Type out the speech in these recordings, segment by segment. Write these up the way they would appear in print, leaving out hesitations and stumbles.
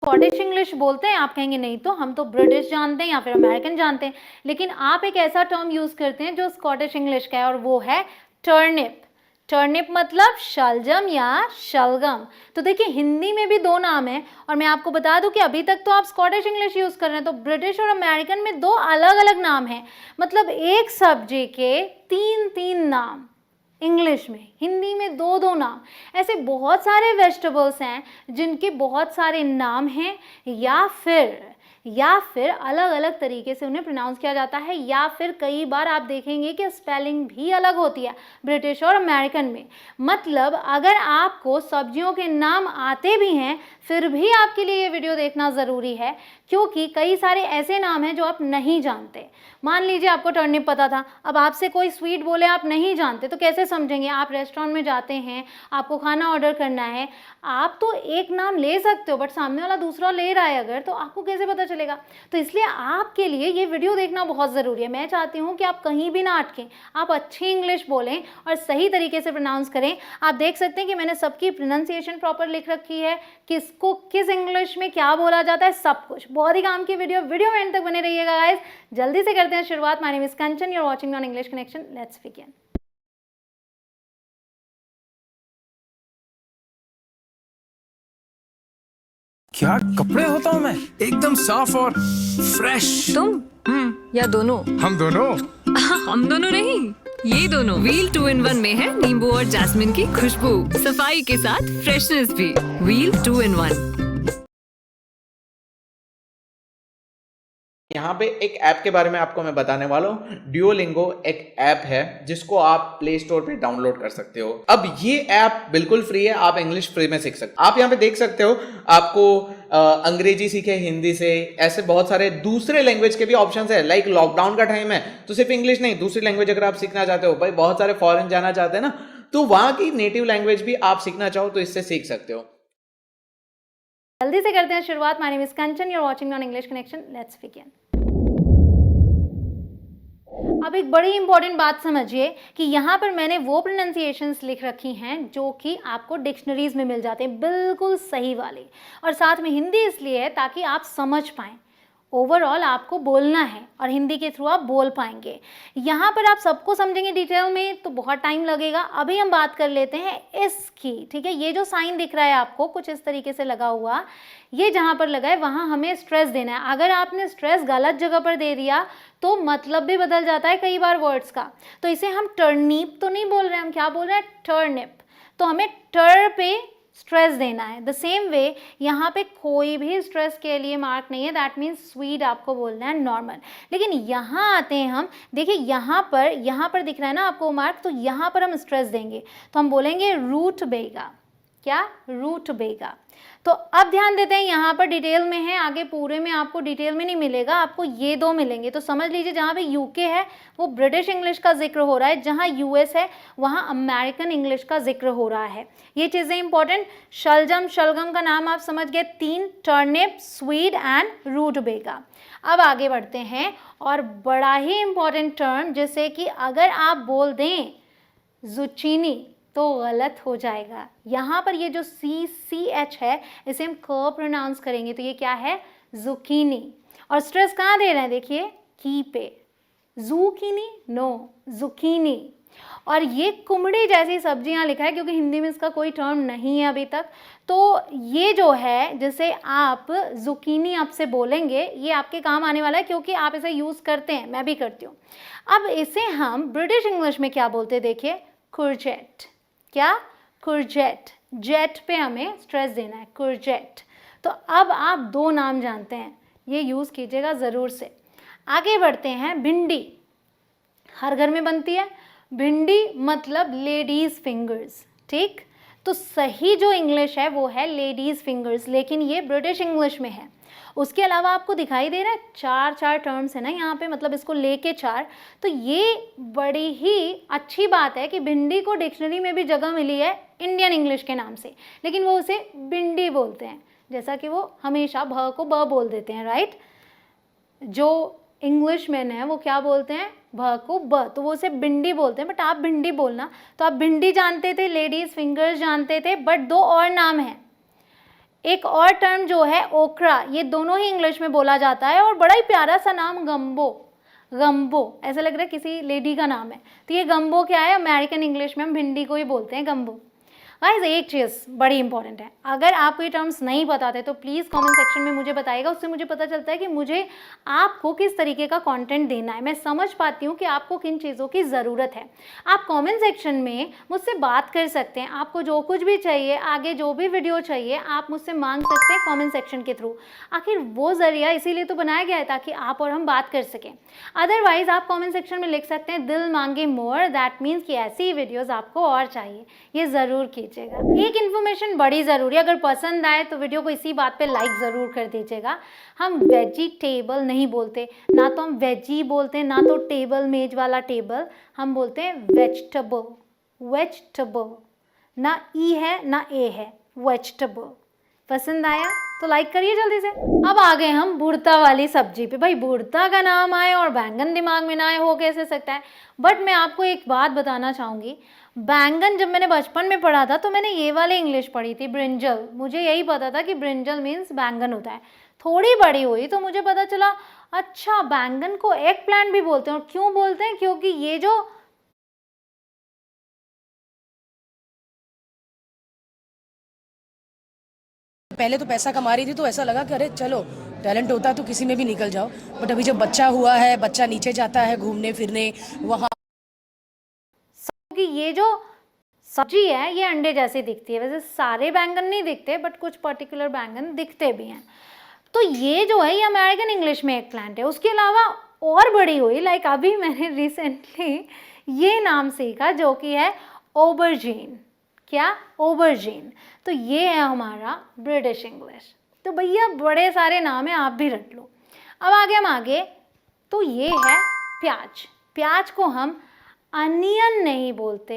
Scottish English बोलते हैं? आप कहेंगे नहीं तो हम तो ब्रिटिश जानते हैं या फिर अमेरिकन जानते हैं, लेकिन आप एक ऐसा टर्म यूज करते हैं जो स्कॉटिश इंग्लिश का है और वो है टर्निप। टर्निप मतलब शलजम या शलगम। तो देखिए हिंदी में भी दो नाम है, और मैं आपको बता दूं कि अभी तक तो आप स्कॉटिश इंग्लिश यूज कर रहे हैं, तो ब्रिटिश और अमेरिकन में दो अलग अलग नाम हैं। मतलब एक सब्जी के तीन तीन नाम इंग्लिश में, हिंदी में दो दो नाम। ऐसे बहुत सारे वेजिटेबल्स हैं जिनके बहुत सारे नाम हैं, या फिर अलग अलग तरीके से उन्हें प्रोनाउंस किया जाता है, या फिर कई बार आप देखेंगे कि स्पेलिंग भी अलग होती है ब्रिटिश और अमेरिकन में। मतलब अगर आपको सब्जियों के नाम आते भी हैं फिर भी आपके लिए ये वीडियो देखना ज़रूरी है, क्योंकि कई सारे ऐसे नाम हैं जो आप नहीं जानते। मान लीजिए आपको टर्निप पता था, अब आपसे कोई स्वीट बोले आप नहीं जानते तो कैसे समझेंगे? आप रेस्टोरेंट में जाते हैं, आपको खाना ऑर्डर करना है, आप तो एक नाम ले सकते हो बट सामने वाला दूसरा ले रहा है अगर, तो आपको कैसे पता चलेगा? तो इसलिए आपके लिए ये वीडियो देखना बहुत ज़रूरी है। मैं चाहती हूँ कि आप कहीं भी ना अटकें, आप अच्छी इंग्लिश बोलें और सही तरीके से प्रोनाउंस करें। आप देख सकते हैं कि मैंने सबकी प्रोनाउंसिएशन प्रॉपर लिख रखी है, किसको किस इंग्लिश में क्या बोला जाता है, सब कुछ। बहुत ही काम की वीडियो में एंड तक बने रहिएगा गाइस। जल्दी से करते हैं शुरुआत। My name is Kanchan, you are watching on English Connection. Let's begin. क्या कपड़े होता हूँ मैं, एकदम साफ और फ्रेश। तुम या दोनों? हम दोनों। हम दोनों नहीं, ये दोनों। व्हील 2 in 1 में है नींबू और जैस्मिन की खुशबू, सफाई के साथ फ्रेशनेस भी। Wheel 2 in 1। यहाँ पे एक ऐप के बारे में आपको मैं बताने वाला हूँ। ड्यूओलिंगो एक ऐप है जिसको आप प्ले स्टोर पे डाउनलोड कर सकते हो। अब ये ऐप बिल्कुल फ्री है, आप इंग्लिश फ्री में सीख सकते हो। आप यहाँ पे देख सकते हो, आपको अंग्रेजी सीखे हिंदी से, ऐसे बहुत सारे दूसरे लैंग्वेज के भी ऑप्शंस है। लाइक लॉकडाउन का टाइम है तो सिर्फ इंग्लिश नहीं, दूसरी लैंग्वेज अगर आप सीखना चाहते हो, भाई बहुत सारे फॉरेन जाना चाहते हैं ना, तो वहां की नेटिव लैंग्वेज भी आप सीखना चाहो तो इससे सीख सकते हो। जल्दी से करते हैं शुरुआत। My name is Kanchan, you are watching on English Connection. Let's begin. अब एक बड़ी इंपॉर्टेंट बात समझिए कि यहाँ पर मैंने वो प्रोनाउंसिएशंस लिख रखी हैं जो कि आपको डिक्शनरीज में मिल जाते हैं, बिल्कुल सही वाले। और साथ में हिंदी इसलिए है ताकि आप समझ पाएं। ओवरऑल आपको बोलना है और हिंदी के थ्रू आप बोल पाएंगे। यहाँ पर आप सबको समझेंगे डिटेल में तो बहुत टाइम लगेगा। अभी हम बात कर लेते हैं इसकी, ठीक है? ये जो साइन दिख रहा है आपको कुछ इस तरीके से लगा हुआ, ये जहाँ पर लगा है वहाँ हमें स्ट्रेस देना है। अगर आपने स्ट्रेस गलत जगह पर दे दिया तो मतलब भी बदल जाता है कई बार वर्ड्स का। तो इसे हम टर्निप तो नहीं बोल रहे, हम क्या बोल रहे हैं? टर्निप। तो हमें टर पे स्ट्रेस देना है। द सेम वे यहाँ पे कोई भी स्ट्रेस के लिए मार्क नहीं है, दैट मीन्स स्वीट आपको बोलना है नॉर्मल। लेकिन यहाँ आते हैं हम, देखिए यहाँ पर दिख रहा है ना आपको मार्क, तो यहाँ पर हम स्ट्रेस देंगे तो हम बोलेंगे रूट बेगा। क्या? रूट बेगा। तो अब ध्यान देते हैं, यहाँ पर डिटेल में है, आगे पूरे में आपको डिटेल में नहीं मिलेगा, आपको ये दो मिलेंगे। तो समझ लीजिए जहाँ पे यूके है वो ब्रिटिश इंग्लिश का जिक्र हो रहा है, जहाँ यूएस है वहाँ अमेरिकन इंग्लिश का जिक्र हो रहा है। ये चीज़ें इंपॉर्टेंट। शलजम शलगम का नाम आप समझ गए, 3, टर्निप, स्वीड एंड रूट बेगा। अब आगे बढ़ते हैं, और बड़ा ही इंपॉर्टेंट टर्म जिसे कि अगर आप बोल दें जुचीनी तो गलत हो जाएगा। यहाँ पर ये जो CH है इसे हम क प्रोनाउंस करेंगे तो ये क्या है? जुकीनी। और स्ट्रेस कहाँ दे रहे हैं? देखिए की पे। Zucchini no, zucchini. और ये कुमड़ी जैसी सब्जियाँ लिखा है क्योंकि हिंदी में इसका कोई टर्म नहीं है अभी तक। तो ये जो है जैसे आप जुकीनी आपसे बोलेंगे, ये आपके काम आने वाला है क्योंकि आप इसे यूज़ करते हैं, मैं भी करती हूँ। अब इसे हम ब्रिटिश इंग्लिश में क्या बोलते हैं? देखिए कुर्जेट। क्या? कुर्जेट। जेट पे हमें स्ट्रेस देना है, कुर्जेट। तो अब आप दो नाम जानते हैं, ये यूज़ कीजिएगा ज़रूर से। आगे बढ़ते हैं, भिंडी हर घर में बनती है। भिंडी मतलब लेडीज़ फिंगर्स, ठीक? तो सही जो इंग्लिश है वो है लेडीज़ फिंगर्स, लेकिन ये ब्रिटिश इंग्लिश में है। उसके अलावा आपको दिखाई दे रहा है 4 टर्म्स है ना यहाँ पे, मतलब इसको लेके 4। तो ये बड़ी ही अच्छी बात है कि भिंडी को डिक्शनरी में भी जगह मिली है इंडियन इंग्लिश के नाम से, लेकिन वो उसे भिंडी बोलते हैं, जैसा कि वो हमेशा भ को ब बोल देते हैं, राइट? जो इंग्लिश मैन है वो क्या बोलते हैं? भ को ब, तो वो उसे भिंडी बोलते हैं। बट आप भिंडी बोलना, तो आप भिंडी जानते थे, लेडीज़ फिंगर्स जानते थे, बट दो और नाम हैं। एक और टर्म जो है ओकरा, ये दोनों ही इंग्लिश में बोला जाता है। और बड़ा ही प्यारा सा नाम गम्बो, गम्बो ऐसा लग रहा है किसी लेडी का नाम है। तो ये गम्बो क्या है, अमेरिकन इंग्लिश में हम भिंडी को ही बोलते हैं गम्बो। गाइस एक चीज़ बड़ी इंपॉर्टेंट है, अगर आपको ये टर्म्स नहीं बताते तो प्लीज़ कमेंट सेक्शन में मुझे बताइएगा, उससे मुझे पता चलता है कि मुझे आपको किस तरीके का कंटेंट देना है। मैं समझ पाती हूँ कि आपको किन चीज़ों की ज़रूरत है। आप कमेंट सेक्शन में मुझसे बात कर सकते हैं, आपको जो कुछ भी चाहिए, आगे जो भी वीडियो चाहिए आप मुझसे मांग सकते हैं कमेंट सेक्शन के थ्रू। आखिर वो ज़रिया इसीलिए तो बनाया गया है ताकि आप और हम बात कर सकें। अदरवाइज़ आप कमेंट सेक्शन में लिख सकते हैं दिल मांगे मोर, दैट मीन्स कि ऐसी वीडियोज़ आपको और चाहिए, ये ज़रूर कीजिएगा। एक इन्फॉर्मेशन बड़ी ज़रूरी है, अगर पसंद आए तो वीडियो को इसी बात पे लाइक ज़रूर कर दीजिएगा। हम वेजिटेबल नहीं बोलते, ना तो हम वेजी बोलते हैं, ना तो टेबल मेज वाला टेबल, हम बोलते हैं वेजिटेबल, वेजिटेबल, ना ई है ना ए है, वेजिटेबल। पसंद आया तो लाइक करिए जल्दी से। अब आ गए हम भुर्ता वाली सब्जी पे। भाई भुर्ता का नाम आए और बैंगन दिमाग में ना आए, हो कैसे सकता है। बट मैं आपको एक बात बताना चाहूँगी, बैंगन जब मैंने बचपन में पढ़ा था तो मैंने ये वाली इंग्लिश पढ़ी थी, ब्रिंजल। मुझे यही पता था कि ब्रिंजल मीन्स बैंगन होता है। थोड़ी बड़ी हुई तो मुझे पता चला अच्छा बैंगन को एग प्लांट भी बोलते हैं। और क्यों बोलते हैं, क्योंकि ये जो पहले तो पैसा कमा रही थी तो ऐसा लगा कि अरे चलो टैलेंट होता है तो किसी में भी निकल जाओ। बट अभी जब बच्चा हुआ है, बच्चा नीचे जाता है घूमने फिरने, वहाँ कि ये जो सब्जी है ये अंडे जैसी दिखती है। वैसे सारे बैंगन नहीं दिखते बट कुछ पर्टिकुलर बैंगन दिखते भी हैं। तो ये जो है ये अमेरिकन इंग्लिश में एग प्लांट है। उसके अलावा और बड़ी हुई, लाइक अभी मैंने रिसेंटली ये नाम सीखा जो कि है ओबरजीन। क्या, ओबरजीन। तो ये है हमारा ब्रिटिश इंग्लिश। तो भैया बड़े सारे नाम हैं, आप भी रट लो। अब आगे हम आगे, तो ये है प्याज। प्याज को हम अनियन नहीं बोलते,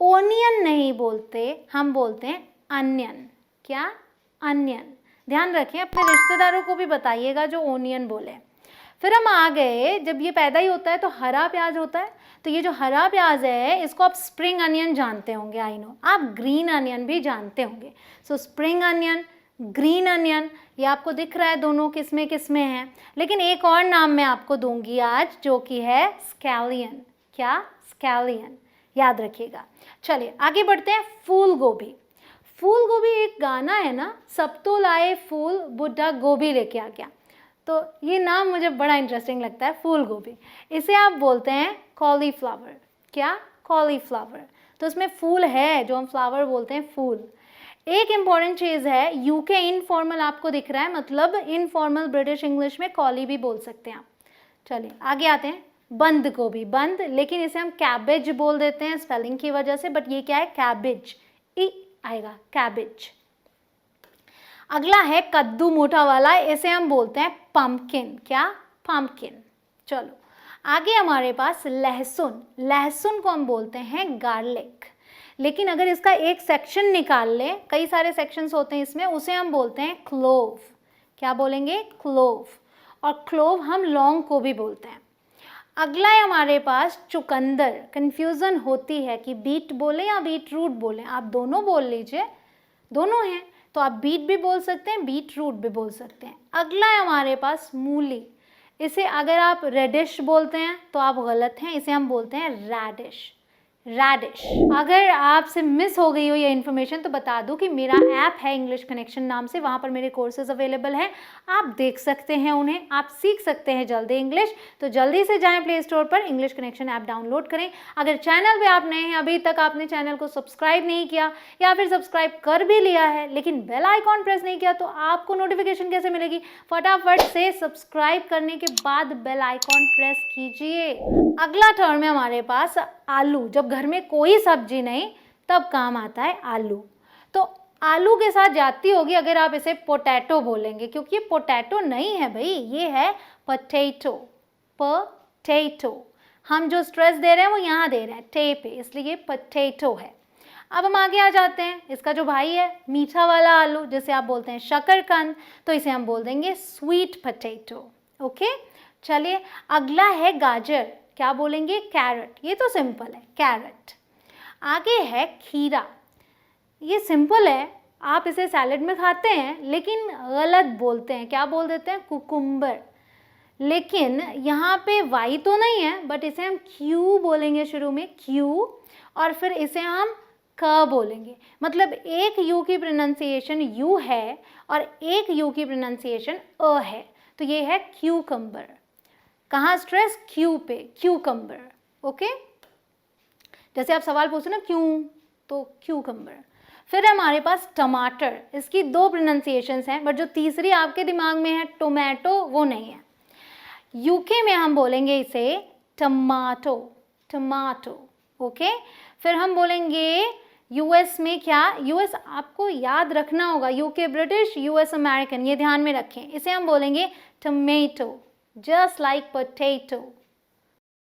ओनियन नहीं बोलते, हम बोलते हैं अनियन। क्या, अनियन। ध्यान रखें, अपने रिश्तेदारों को भी बताइएगा जो ओनियन बोले। फिर हम आ गए, जब ये पैदा ही होता है तो हरा प्याज होता है। तो ये जो हरा प्याज है इसको आप स्प्रिंग अनियन जानते होंगे, आई नो। आप ग्रीन अनियन भी जानते होंगे। सो स्प्रिंग अनियन, ग्रीन अनियन, ये आपको दिख रहा है दोनों किस में हैं। लेकिन एक और नाम मैं आपको दूंगी आज जो कि है स्कैलियन। क्या, स्कैलियन, याद रखिएगा। चलिए आगे बढ़ते हैं। फूल गोभी। फूल गोभी एक गाना है ना, सब तो लाए फूल बुढ़ा गोभी लेके आ गया। तो ये नाम मुझे बड़ा इंटरेस्टिंग लगता है, फूल गोभी। इसे आप बोलते हैं कॉलीफ्लावर। क्या, कॉलीफ्लावर। तो इसमें फूल है, जो हम फ्लावर बोलते हैं फूल। एक इम्पॉर्टेंट चीज़ है, यूके इनफॉर्मल आपको दिख रहा है, मतलब इनफॉर्मल ब्रिटिश इंग्लिश में कॉली भी बोल सकते हैं आप। चलिए आगे आते हैं। बंद गोभी, बंद, लेकिन इसे हम कैबेज बोल देते हैं स्पेलिंग की वजह से, बट ये क्या है, कैबेज, ई आएगा, कैबेज। अगला है कद्दू मोटा वाला, इसे हम बोलते हैं पम्पकिन। क्या, पम्पकिन। चलो आगे हमारे पास लहसुन। लहसुन को हम बोलते हैं गार्लिक। लेकिन अगर इसका एक सेक्शन निकाल लें, कई सारे सेक्शंस होते हैं इसमें, उसे हम बोलते हैं क्लोव। क्या बोलेंगे, क्लोव। और क्लोव हम लौंग को भी बोलते हैं। अगला है हमारे पास चुकंदर। कन्फ्यूज़न होती है कि बीट बोले या बीट रूट बोले, आप दोनों बोल लीजिए, दोनों हैं। तो आप बीट भी बोल सकते हैं, बीट रूट भी बोल सकते हैं। अगला है हमारे पास मूली। इसे अगर आप रेडिश बोलते हैं तो आप गलत हैं, इसे हम बोलते हैं रैडिश, रैडिश। अगर आपसे मिस हो गई हो ये इन्फॉर्मेशन तो बता दूं कि मेरा ऐप है इंग्लिश कनेक्शन नाम से, वहाँ पर मेरे कोर्सेज अवेलेबल हैं, आप देख सकते हैं उन्हें, आप सीख सकते हैं जल्दी इंग्लिश। तो जल्दी से जाएं प्ले स्टोर पर, इंग्लिश कनेक्शन ऐप डाउनलोड करें। अगर चैनल पे आप नए हैं, अभी तक आपने चैनल को सब्सक्राइब नहीं किया या फिर सब्सक्राइब कर भी लिया है लेकिन बेल आइकॉन प्रेस नहीं किया, तो आपको नोटिफिकेशन कैसे मिलेगी। फटाफट से सब्सक्राइब करने के बाद बेल आइकॉन प्रेस कीजिए। अगला टर्म है हमारे पास आलू। जब घर में कोई सब्जी नहीं तब काम आता है आलू। तो आलू के साथ जाती होगी अगर आप इसे पोटैटो बोलेंगे, क्योंकि ये पोटैटो नहीं है भाई, ये है पोटैटो, पोटैटो। हम जो स्ट्रेस दे रहे हैं वो यहाँ दे रहे हैं टे पे, इसलिए ये पोटैटो है। अब हम आगे आ जाते हैं। इसका जो भाई है मीठा वाला आलू, जिसे आप बोलते हैं शकरकंद, तो इसे हम बोल देंगे स्वीट पोटैटो। ओके, चलिए अगला है गाजर। क्या बोलेंगे, कैरेट। ये तो सिंपल है, कैरेट। आगे है खीरा। ये सिंपल है आप इसे सैलेड में खाते हैं लेकिन गलत बोलते हैं, क्या बोल देते हैं? कुकुम्बर। लेकिन यहाँ पे वाई तो नहीं है, बट इसे हम क्यू बोलेंगे शुरू में, क्यू, और फिर इसे हम क बोलेंगे। मतलब एक यू की प्रोनाउंसिएशन यू है और एक यू की प्रोनाउंसिएशन अ है, तो ये है क्यूकम्बर। कहाँ स्ट्रेस? क्यू पे, क्यूकम्बर। ओके, जैसे आप सवाल पूछो ना क्यों, तो क्यूकम्बर। फिर हमारे पास टमाटर, इसकी दो प्रोनाउंसिएशंस हैं, बट जो तीसरी आपके दिमाग में है टोमेटो, वो नहीं है। यूके में हम बोलेंगे इसे टमाटो, टमाटो। ओके, फिर हम बोलेंगे यूएस में क्या? यूएस आपको याद रखना होगा, यूके ब्रिटिश, यूएस अमेरिकन, ये ध्यान में रखें। इसे हम बोलेंगे टमेटो, जस्ट लाइक पोटैटो।